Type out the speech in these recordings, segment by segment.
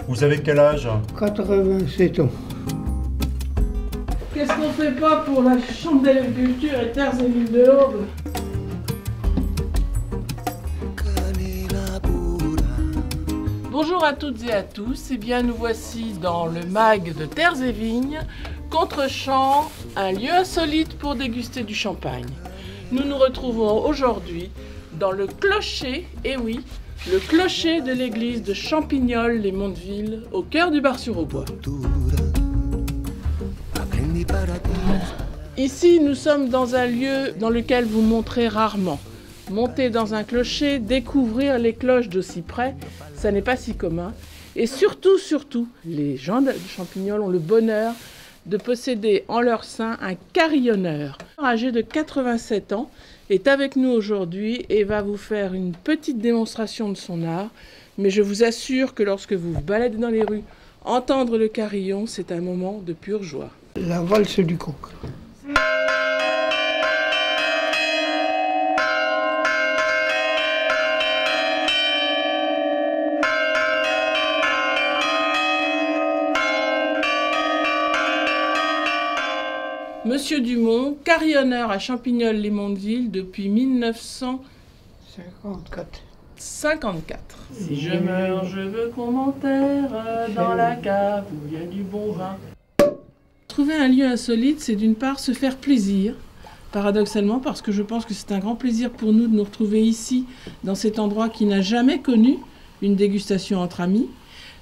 Vous avez quel âge? 87 ans. Qu'est-ce qu'on fait pas pour la Chambre d'agriculture et terres et villes de l'Aube? Bonjour à toutes et à tous, et bien nous voici dans le MAG de Terres et Vignes, Contre-champ, un lieu insolite pour déguster du champagne. Nous nous retrouvons aujourd'hui dans le clocher, et oui, le clocher de l'église de Champignol-les-Mondeville, au cœur du Bar-sur-Aubois. Ici, nous sommes dans un lieu dans lequel vous montrez rarement. Monter dans un clocher, découvrir les cloches d'aussi près, ça n'est pas si commun. Et surtout, les gens de Champignol ont le bonheur de posséder en leur sein un carillonneur. Âgé de 87 ans, est avec nous aujourd'hui et va vous faire une petite démonstration de son art. Mais je vous assure que lorsque vous vous baladez dans les rues, entendre le carillon, c'est un moment de pure joie. La valse du coq. Monsieur Dumont, carillonneur à Champignol-les-Mondeville depuis 1954. Si je meurs, je veux qu'on m'enterre dans la cave où il y a du bon vin. Trouver un lieu insolite, c'est d'une part se faire plaisir, paradoxalement, parce que je pense que c'est un grand plaisir pour nous de nous retrouver ici, dans cet endroit qui n'a jamais connu une dégustation entre amis,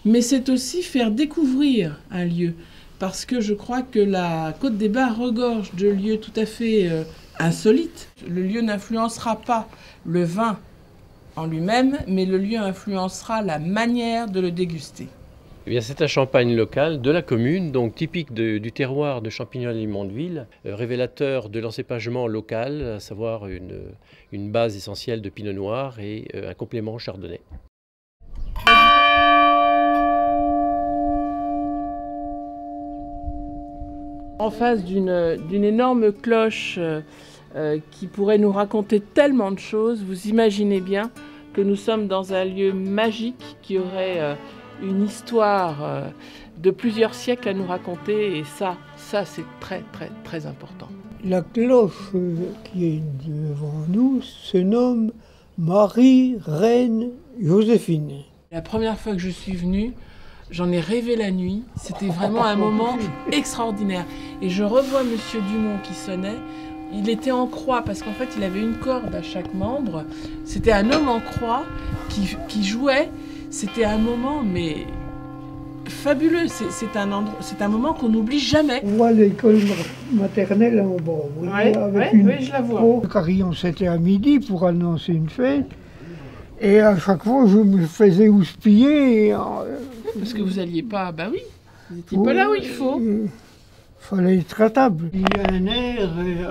mais c'est aussi faire découvrir un lieu. Parce que je crois que la Côte des Bars regorge de lieux tout à fait insolites. Le lieu n'influencera pas le vin en lui-même, mais le lieu influencera la manière de le déguster. Eh bien, c'est un champagne local de la commune, donc typique du terroir de Champignol-les-Mondeville, révélateur de l'encépagement local, à savoir une base essentielle de pinot noir et un complément chardonnay. En face d'une énorme cloche qui pourrait nous raconter tellement de choses, vous imaginez bien que nous sommes dans un lieu magique qui aurait une histoire de plusieurs siècles à nous raconter, et ça c'est très très très important. La cloche qui est devant nous se nomme Marie-Reine Joséphine. La première fois que je suis venue, j'en ai rêvé la nuit, c'était vraiment un moment extraordinaire. Et je revois Monsieur Dumont qui sonnait, il était en croix parce qu'en fait il avait une corde à chaque membre. C'était un homme en croix qui jouait, c'était un moment mais fabuleux, c'est un moment qu'on n'oublie jamais. On voit l'école maternelle en bas, oui, oui, je la vois. Le carillon c'était à midi pour annoncer une fête. Et à chaque fois, je me faisais houspiller. Parce que vous n'alliez pas, bah oui, vous n'étiez pas là où il faut. Il fallait être à table. Il y a un air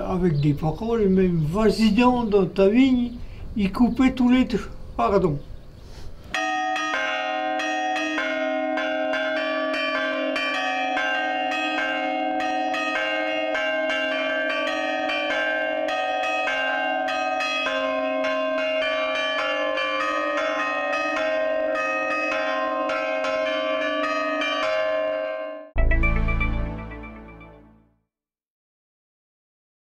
avec des paroles, même vas-y donc dans ta vigne, il coupait tous les deux. Pardon.